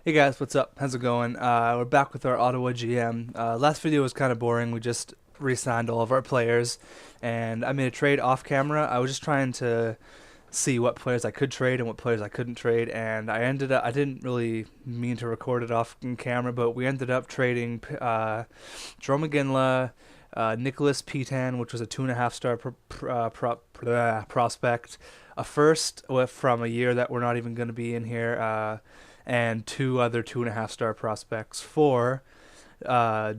Hey guys, what's up? How's it going? We're back with our Ottawa GM. Last video was kind of boring. We just re-signed all of our players, and I made a trade off camera. I was just trying to see what players I could trade and what players I couldn't trade, and I didn't really mean to record it off camera, but we ended up trading Jerome McGinley, Nicholas Petan, which was a 2.5 star prospect, a first from a year that we're not even going to be in here, and two other 2.5 star prospects for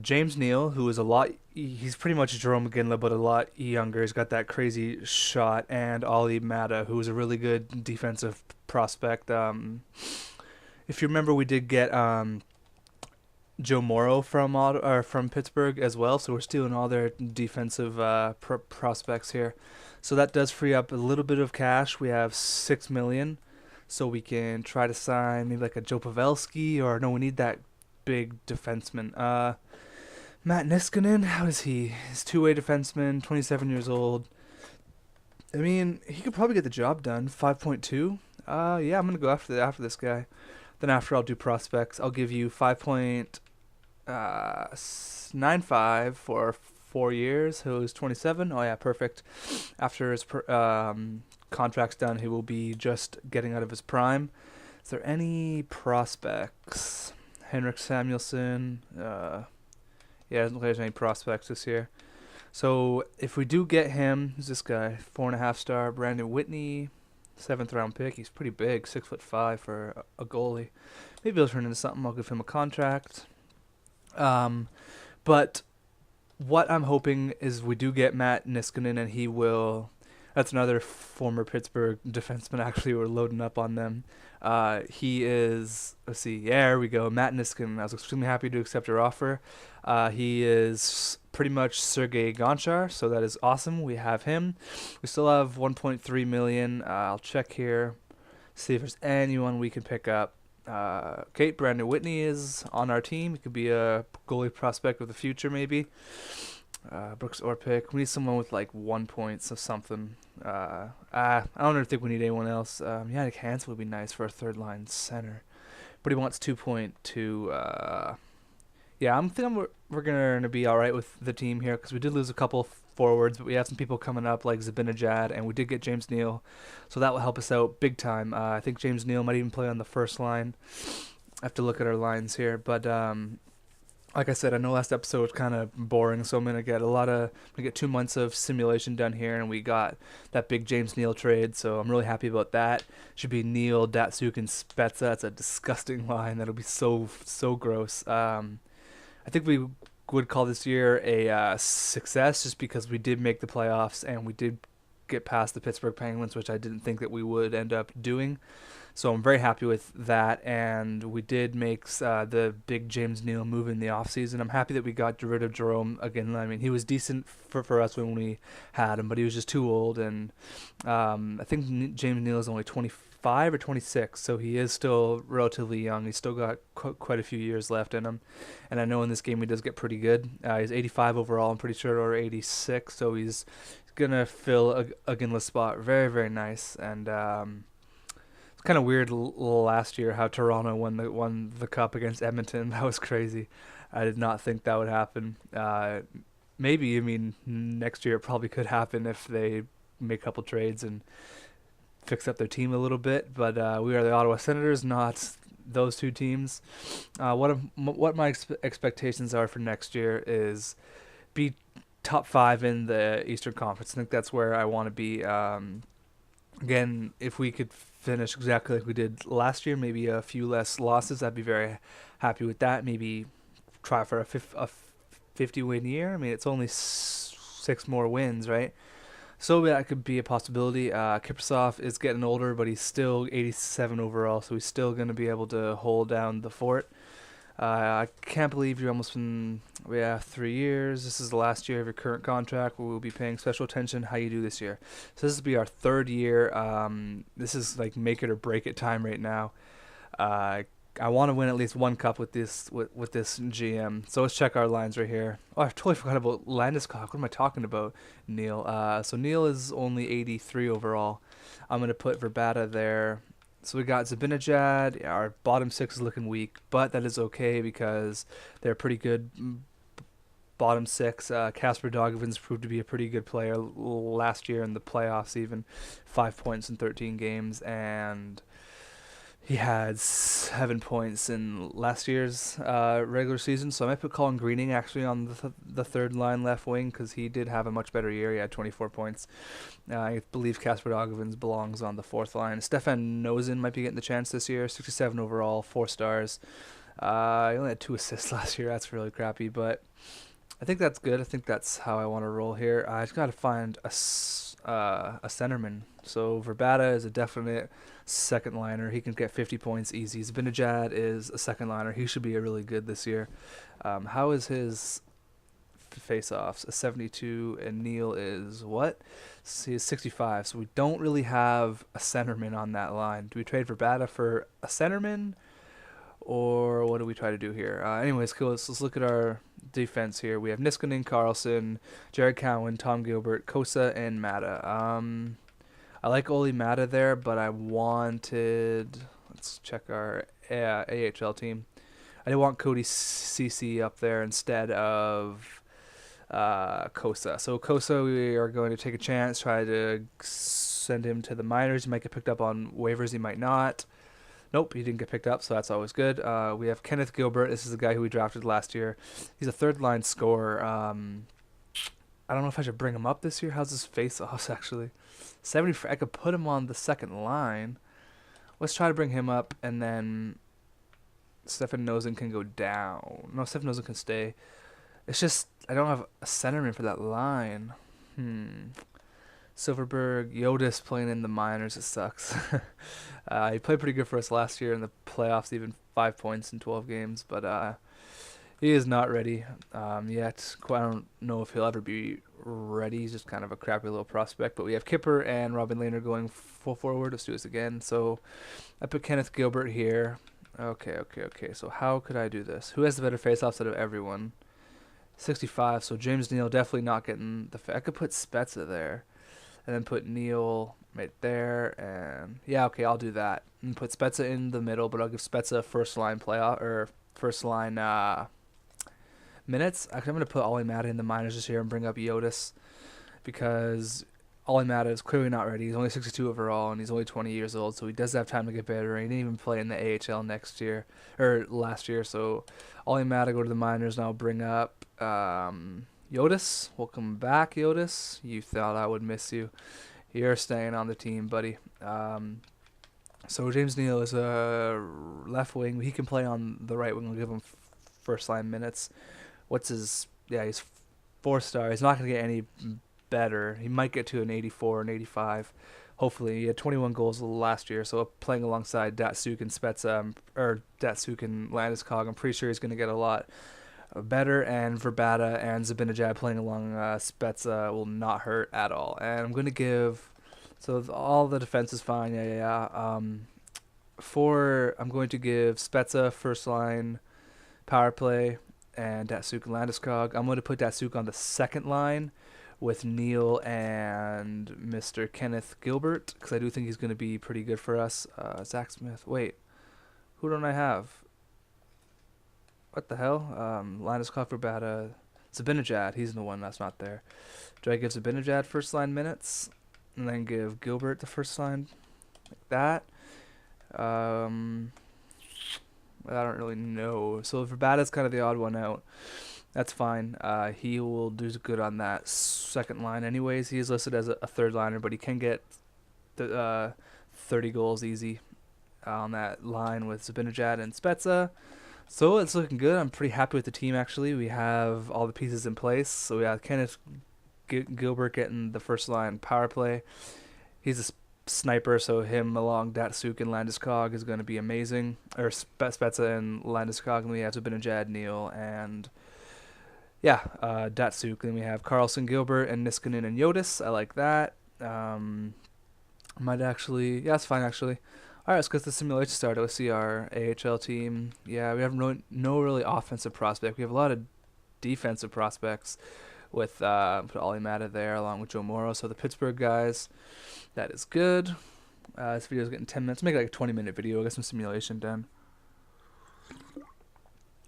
James Neal, who is a lot. He's pretty much Jerome McGinley, but a lot younger. He's got that crazy shot, and Ollie Mata, who is a really good defensive prospect. If you remember, we did get Joe Morrow from Pittsburgh as well, so we're stealing all their defensive prospects here. So that does free up a little bit of cash. We have 6 million, so we can try to sign maybe like a Joe Pavelski, or no, we need that big defenseman. Matt Niskanen, how is he? He's two-way defenseman, 27 years old. I mean, he could probably get the job done. 5.2. Yeah, I'm gonna go after this guy. Then after I'll do prospects. I'll give you 5.95 for 4 years. Who's 27? Oh yeah, perfect. After his contract's done, he will be just getting out of his prime. Is there any prospects? Henrik Samuelson. Yeah, doesn't look like there's any prospects this year. So if we do get him, who's this guy? 4.5 star Brandon Whitney, 7th round pick. He's pretty big, 6'5" for a goalie. Maybe he'll turn into something. I'll give him a contract. But what I'm hoping is we do get Matt Niskanen, and he will. That's another former Pittsburgh defenseman. Actually, we're loading up on them. He is. Let's see. Yeah, there we go. Matt Niskanen. I was extremely happy to accept your offer. He is pretty much Sergei Gonchar, so that is awesome. We have him. We still have 1.3 million. I'll check here, see if there's anyone we can pick up. Kate Brandon Whitney is on our team. He could be a goalie prospect of the future, maybe. Brooks Orpik. We need someone with like 1 point or something. I don't really think we need anyone else. Yannick Hansen would be nice for a third line center, but he wants 2.2. Yeah, I'm thinking we're gonna be all right with the team here, because we did lose a couple forwards, but we have some people coming up like Zabinajad, and we did get James Neal, so that will help us out big time. I think James Neal might even play on the first line. I have to look at our lines here, but like I said, I know last episode was kind of boring, so I'm gonna get 2 months of simulation done here, and we got that big James Neal trade, so I'm really happy about that. Should be Neal, Datsuk, and Spezza. That's a disgusting line. That'll be so gross. I think we would call this year a success, just because we did make the playoffs and we did get past the Pittsburgh Penguins, which I didn't think that we would end up doing. So I'm very happy with that, and we did make the big James Neal move in the offseason. I'm happy that we got rid of Jerome again. I mean, he was decent for us when we had him, but he was just too old, and I think James Neal is only 25 or 26, so he is still relatively young. He's still got quite a few years left in him, and I know in this game he does get pretty good. He's 85 overall, I'm pretty sure, or 86, so he's gonna fill a Ginla spot. Very, very nice. And it's kind of weird last year how Toronto won the cup against Edmonton. That was crazy. I did not think that would happen. Maybe, I mean, next year it probably could happen if they make a couple trades and fix up their team a little bit. But we are the Ottawa Senators, not those two teams. What my expectations are for next year is be top 5 in the Eastern Conference. I think that's where I want to be. Again, if we could finish exactly like we did last year, maybe a few less losses, I'd be very happy with that. Maybe try for a 50-win year. I mean, it's only 6 more wins, right? So that could be a possibility. Kiprusoff is getting older, but he's still 87 overall, so he's still going to be able to hold down the fort. I can't believe you're almost been 3 years. This is the last year of your current contract. We will be paying special attention how you do this year. So this will be our 3rd year. This is like make it or break it time right now. I want to win at least one cup with this GM. So let's check our lines right here. Oh, I totally forgot about Landeskog. What am I talking about? Neal. So Neal is only 83 overall. I'm gonna put Verbata there. So we got Zibanejad. Yeah, our bottom six is looking weak, but that is okay because they're pretty good bottom six. Casper Dogvin's proved to be a pretty good player last year in the playoffs, even 5 points in 13 games, and he had 7 points in last year's regular season. So I might put Colin Greening actually on the third line left wing because he did have a much better year. He had 24 points. I believe Casper Dogvins belongs on the fourth line. Stefan Nosen might be getting the chance this year. 67 overall, 4 stars. He only had 2 assists last year. That's really crappy, but I think that's good. I think that's how I want to roll here. I just got to find a centerman. So Verbata is a definite second liner. He can get 50 points easy. Zibanejad is a second liner. He should be really good this year. How is his face-offs? A 72, and Neil is what? He is 65. So we don't really have a centerman on that line. Do we trade Verbata for a centerman? Or what do we try to do here? Anyways, cool. Let's look at our defense here. We have Niskanen, Carlson, Jared Cowan, Tom Gilbert, Kosa, and Mata. I like Oli Mata there, but I wanted... Let's check our AHL team. I didn't want Cody CC up there instead of Kosa. So Kosa, we are going to take a chance, try to send him to the minors. He might get picked up on waivers, he might not. Nope, he didn't get picked up, so that's always good. We have Kenneth Gilbert. This is the guy who we drafted last year. He's a third-line scorer. I don't know if I should bring him up this year. How's his face-offs, actually? 70. I could put him on the second line. Let's try to bring him up, and then Stefan Nosen can go down. No, Stefan Nosen can stay. It's just I don't have a centerman for that line. Silverberg, Yodis playing in the minors. It sucks. He played pretty good for us last year in the playoffs, even 5 points in 12 games. But he is not ready yet. I don't know if he'll ever be ready. He's just kind of a crappy little prospect. But we have Kipper and Robin Lehner going full forward. Let's do this again. So I put Kenneth Gilbert here. Okay. So how could I do this? Who has the better face-offs out of everyone? 65. So James Neal definitely not getting the... I could put Spezza there. And then put Neil right there, and yeah, okay, I'll do that. And put Spezza in the middle, but I'll give Spezza first line playoff or first line minutes. Actually, I'm gonna put Olli Mata in the minors this year and bring up Yodis because Olli Mata is clearly not ready. He's only 62 overall, and he's only 20 years old, so he does have time to get better. He didn't even play in the AHL last year. So Olli Mata go to the minors, and I'll bring up Yodis. Welcome back, Yodis. You thought I would miss you. You're staying on the team, buddy. So James Neal is a left wing. He can play on the right wing. We'll give him first line minutes. What's his... Yeah, he's 4-star. He's not going to get any better. He might get to an 84 and 85. Hopefully. He had 21 goals last year, so playing alongside Datsuk and Spezza, or Datsuk and Landeskog, I'm pretty sure he's going to get a lot better, and Verbata and Zibanejad playing along Spezza will not hurt at all. And I'm going to give... So all the defense is fine, yeah. I'm going to give Spezza first line power play and Datsuk and Landeskog. I'm going to put Datsuk on the second line with Neil and Mr. Kenneth Gilbert because I do think he's going to be pretty good for us. Zach Smith. Wait, who don't I have? What the hell? Landeskog, Verbata, Zibanejad. He's the one that's not there. Do I give Zibanejad first line minutes and then give Gilbert the first line like that? I don't really know. So Verbata's kind of the odd one out. That's fine. He will do good on that second line anyways. He is listed as a third liner, but he can get 30 goals easy on that line with Zibanejad and Spezza. So it's looking good. I'm pretty happy with the team, actually. We have all the pieces in place. So we have Kenneth Gilbert getting the first line power play. He's a sniper, so him along Datsuk and Landeskog is going to be amazing. Or Spezza and Landeskog, and we have Zibanejad, Neal, and Datsuk. Then we have Carlson, Gilbert, and Niskanen and Yodis. I like that. Might actually... Yeah, it's fine, actually. Alright, let's get the simulation started. Let's see our AHL team. Yeah, we have no really offensive prospect. We have a lot of defensive prospects with put Olli Mata there along with Joe Morrow. So the Pittsburgh guys, that is good. This video is getting 10 minutes. Make it like a 20-minute video. Get some simulation done.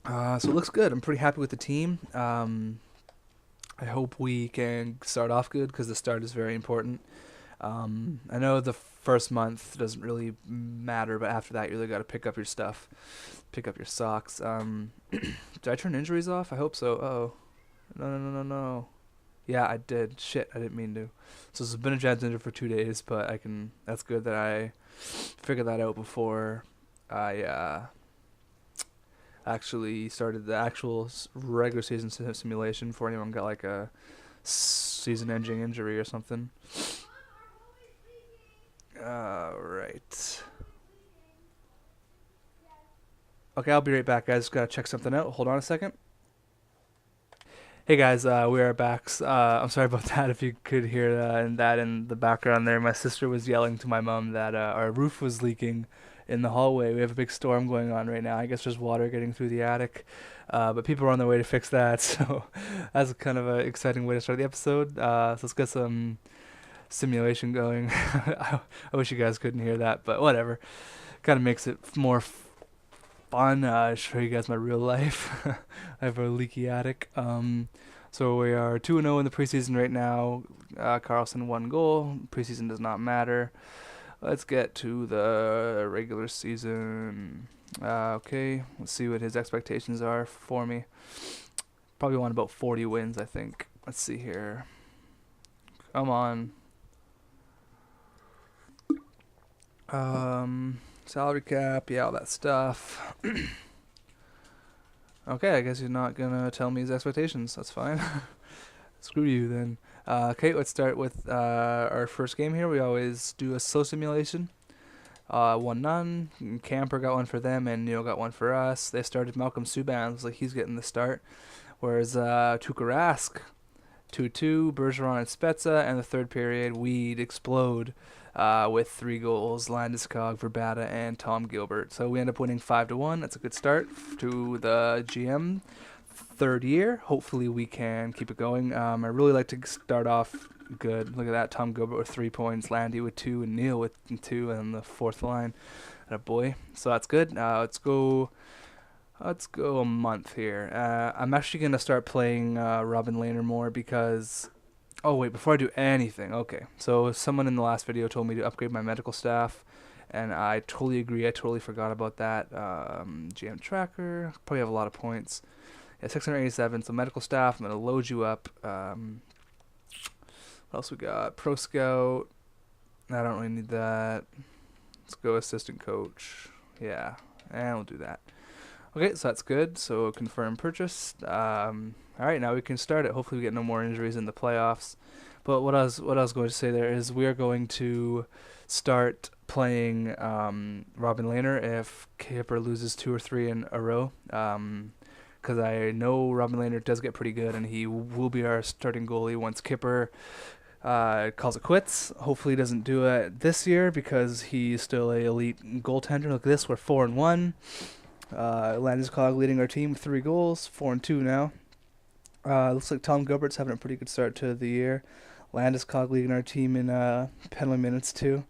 So it looks good. I'm pretty happy with the team. I hope we can start off good because the start is very important. I know the first month doesn't really matter, but after that you really got to pick up your stuff, pick up your socks. Did I turn injuries off? I hope so. Uh-oh. No. Yeah, I did. Shit, I didn't mean to. So it's been a Jazz injured for 2 days, but that's good that I figured that out before I actually started the actual regular season simulation before anyone got like a season-ending injury or something. Alright. Okay, I'll be right back, guys. Gotta check something out. Hold on a second. Hey guys, we are back. I'm sorry about that if you could hear that in the background there. My sister was yelling to my mom that our roof was leaking in the hallway. We have a big storm going on right now. I guess there's water getting through the attic, but people are on their way to fix that, so that's kind of an exciting way to start the episode. So let's get some simulation going. I wish you guys couldn't hear that, but whatever. Kind of makes it more fun. Show you guys my real life. I have a leaky attic. So we are 2-0 in the preseason right now. Carlson 1 goal. Preseason does not matter. Let's get to the regular season. Okay, let's see what his expectations are for me. Probably want about 40 wins, I think. Let's see here. Come on. Salary cap, yeah, all that stuff. Okay, I guess you're not gonna tell me his expectations. That's fine. Screw you then. Okay, let's start with our first game here. We always do a slow simulation. 1-0. Camper got one for them, and Neil got one for us. They started Malcolm Subban. Looks like he's getting the start. Whereas Tuukka Rask, 2-2. Bergeron and Spezza, and the third period, we'd explode with 3 goals. Landeskog, Verbata, and Tom Gilbert. So we end up winning 5-1. That's a good start to the GM. Third year. Hopefully we can keep it going. I really like to start off good. Look at that. Tom Gilbert with 3 points, Landy with 2, and Neil with 2, and the fourth line. Boy. So that's good. Let's go a month here. I'm actually going to start playing Robin Lehner more because... Oh, wait, before I do anything. Okay. So someone in the last video told me to upgrade my medical staff, and I totally agree. I totally forgot about that. GM tracker. Probably have a lot of points. Yeah, 687. So medical staff, I'm going to load you up. What else we got? Pro Scout. I don't really need that. Let's go assistant coach. Yeah, and we'll do that. Okay, so that's good. So confirm purchase. All right, now we can start it. Hopefully we get no more injuries in the playoffs. But what I was going to say there is we are going to start playing Robin Lehner if Kipper loses 2 or 3 in a row. Because I know Robin Lehner does get pretty good, and he will be our starting goalie once Kipper calls it quits. Hopefully he doesn't do it this year because he's still a elite goaltender. Look at this, we're 4-1. Landeskog leading our team with 3 goals, 4-2 now. Looks like Tom Gilbert's having a pretty good start to the year. Landeskog leading our team in penalty minutes too.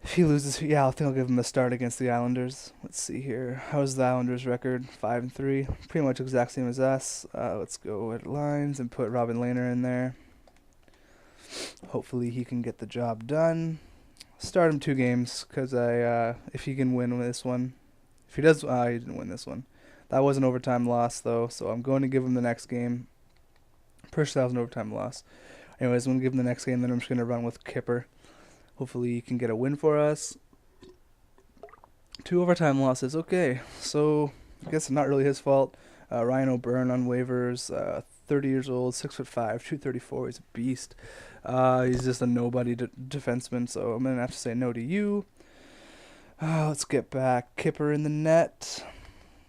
If he loses, yeah, I think I'll give him the start against the Islanders. Let's see here. How's the Islanders' record? 5-3. Pretty much exact same as us. Let's go at lines and put Robin Lehner in there. Hopefully he can get the job done. Start him 2 games because if he can win this one. If he does, he didn't win this one. That was an overtime loss, though, so I'm going to give him the next game. Pretty sure that was an overtime loss. Anyways, I'm going to give him the next game, then I'm just going to run with Kipper. Hopefully he can get a win for us. 2 overtime losses. Okay, so I guess not really his fault. Ryan O'Byrne on waivers, 30 years old, 6'5", 234. He's a beast. He's just a nobody defenseman, so I'm going to have to say no to you. Let's get back. Kipper in the net.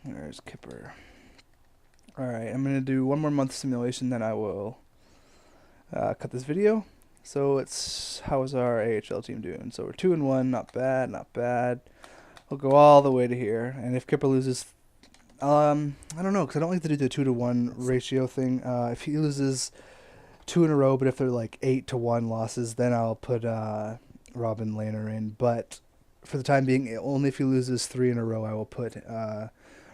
There's Kipper. Alright, I'm going to do 1 more month simulation, then I will cut this video. So how is our AHL team doing? So we're 2-1, not bad, not bad. We'll go all the way to here. And if Kipper loses, I don't know, because I don't like to do the 2-to-1 ratio thing. If he loses 2 in a row, but if they're like 8-to-1 losses, then I'll put Robin Lehner in. But for the time being, only if he loses 3 in a row, I will put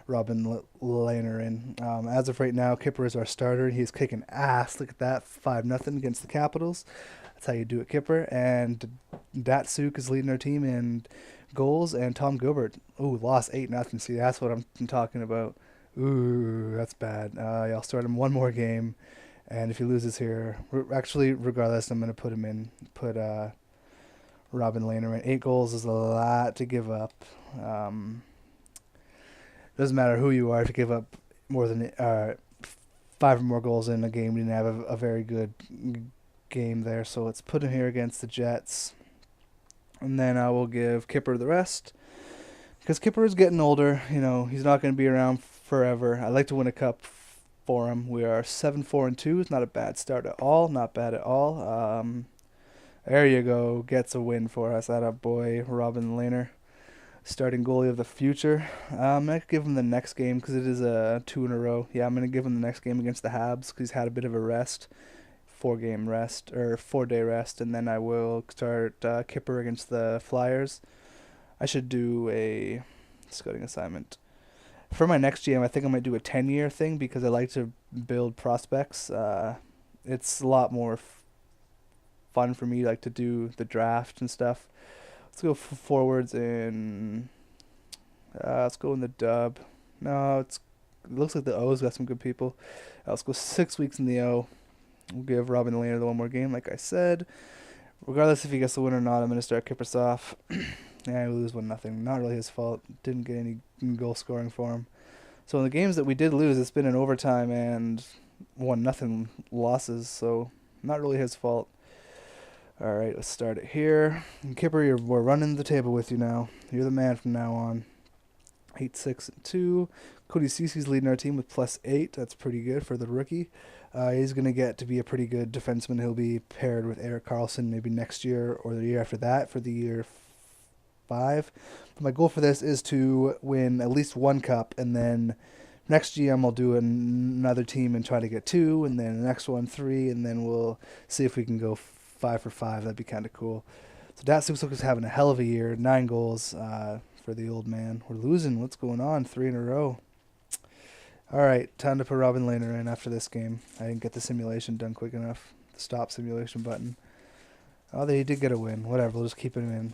Lehner in. As of right now, Kipper is our starter. He's kicking ass. Look at that, 5-0 against the Capitals. That's how you do it, Kipper. And Datsuk is leading our team in goals, and Tom Gilbert, lost 8-0. See, that's what I'm talking about. Ooh, that's bad. Yeah, I'll start him one more game, and if he loses here, actually, regardless, I'm gonna put him in. Put Robin Lehner in. 8 goals is a lot to give up. Doesn't matter who you are. If you give up more than 5 or more goals in a game, you didn't have a very good game there. So let's put him here against the Jets, and then I will give Kipper the rest because Kipper is getting older. He's not going to be around forever. I'd like to win a cup for him. We are 7-4-2. It's not a bad start at all. Not bad at all. There you go. Gets a win for us. That boy, Robin Lehner, starting goalie of the future. I'm going to give him the next game because it is a 2 in a row. Yeah, I'm going to give him the next game against the Habs because he's had a bit of a rest. 4-game rest, or 4-day rest, and then I will start Kipper against the Flyers. I should do a scouting assignment. For my next GM, I think I might do a 10-year thing because I like to build prospects. It's a lot more fun for me, like to do the draft and stuff. Let's go forwards in. Let's go in the dub. No, it looks like the O's got some good people. Let's go 6 weeks in the O. We'll give Robin Lehner the one more game, like I said. Regardless if he gets the win or not, I'm going to start Kippersoff. Yeah, we lose 1-0. Not really his fault. Didn't get any goal scoring for him. So in the games that we did lose, it's been in overtime and 1-0 losses. So not really his fault. All right, let's start it here. And Kipper, we're running the table with you now. You're the man from now on. 8-6-2. Cody Cece's leading our team with +8. That's pretty good for the rookie. He's going to get to be a pretty good defenseman. He'll be paired with Erik Karlsson maybe next year or the year after that for the year 5. But my goal for this is to win at least 1 cup, and then next GM I'll do another team and try to get 2, and then the next one 3, and then we'll see if we can go 5 for 5. That'd be kind of cool. So Datsuk is having a hell of a year. 9 goals for the old man. We're losing. What's going on? 3 in a row. All right, time to put Robin Lehner in after this game. I didn't get the simulation done quick enough. The stop simulation button. Oh, they did get a win. Whatever, we'll just keep him in.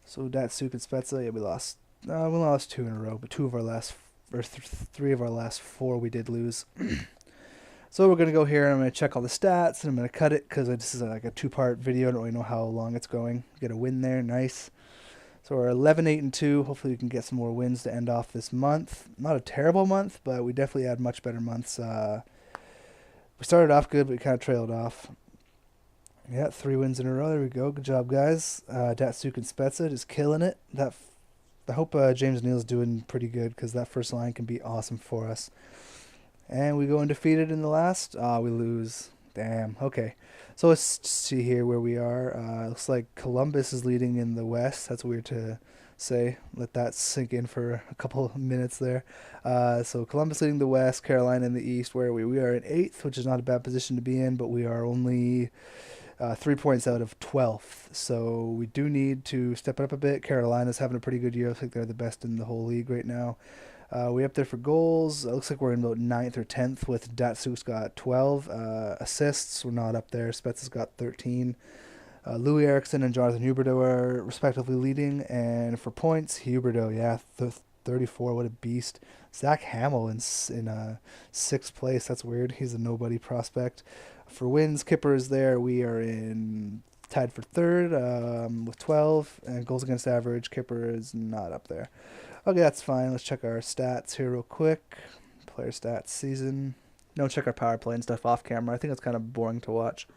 So Datsuk and Spezza, yeah, we lost. We lost 2 in a row, but 3 of our last 4 we did lose. So we're gonna go here and I'm gonna check all the stats and I'm gonna cut it because this is like a 2-part video. I don't really know how long it's going. Get a win there, nice. So we're 11-8-2. Hopefully we can get some more wins to end off this month. Not a terrible month, but we definitely had much better months. We started off good, but we kind of trailed off. Yeah, 3 wins in a row. There we go. Good job, guys. Datsuk and Spezza just killing it. I hope James Neal's doing pretty good because that first line can be awesome for us. And we go undefeated in the last. We lose. Damn. Okay. So let's see here where we are. Looks like Columbus is leading in the West. That's weird to say. Let that sink in for a couple of minutes there. So Columbus leading the West, Carolina in the East. Where are we? We are in 8th, which is not a bad position to be in, but we are only 3 points out of 12th. So we do need to step it up a bit. Carolina's having a pretty good year. I think they're the best in the whole league right now. We up there for goals. It looks like we're in about 9th or 10th with Datsuk's got 12. Assists, we're not up there. Spezza's got 13. Louis Eriksson and Jonathan Huberdeau are respectively leading. And for points, Huberdeau, 34. What a beast. Zach Hamill in 6th place. That's weird. He's a nobody prospect. For wins, Kipper is there. We are tied for 3rd with 12. And goals against average, Kipper is not up there. Okay, that's fine. Let's check our stats here real quick. Player stats, season. Don't check our power play and stuff off camera. I think it's kind of boring to watch.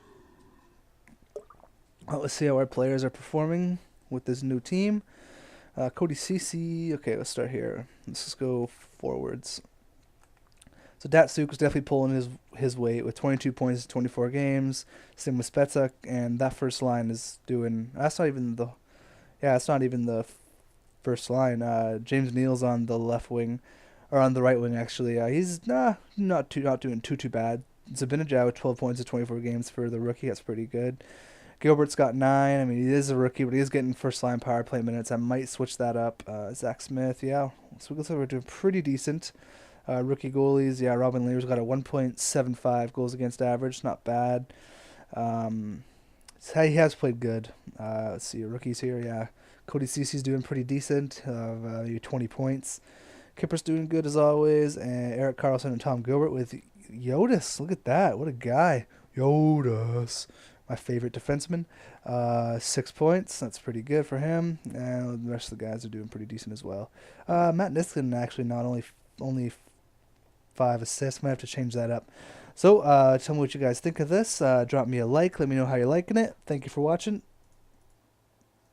Well, let's see how our players are performing with this new team. Cody Cece. Okay, let's start here. Let's just go forwards. So Datsuk was definitely pulling his weight with 22 points in 24 games. Same with Spezza, and that first line is doing. It's not even the first line. James Neal's on the left wing, or on the right wing actually. He's not doing too bad. Zabinajad with 12 points in 24 games for the rookie. That's pretty good. Gilbert's got 9. I mean, he is a rookie, but he is getting first-line power play minutes. I might switch that up. Zach Smith, yeah. So looks like we're doing pretty decent. Rookie goalies, yeah. Robin Lear's got a 1.75 goals against average. Not bad. He has played good. Let's see, rookies here, yeah. Cody Cece's doing pretty decent, maybe 20 points. Kipper's doing good as always, and Eric Carlson and Tom Gilbert with Yodis. Look at that, what a guy. Yodis, my favorite defenseman. 6 points, that's pretty good for him, and the rest of the guys are doing pretty decent as well. Matt Niskanen actually not only 5 assists, might have to change that up. So tell me what you guys think of this. Drop me a like, let me know how you're liking it. Thank you for watching.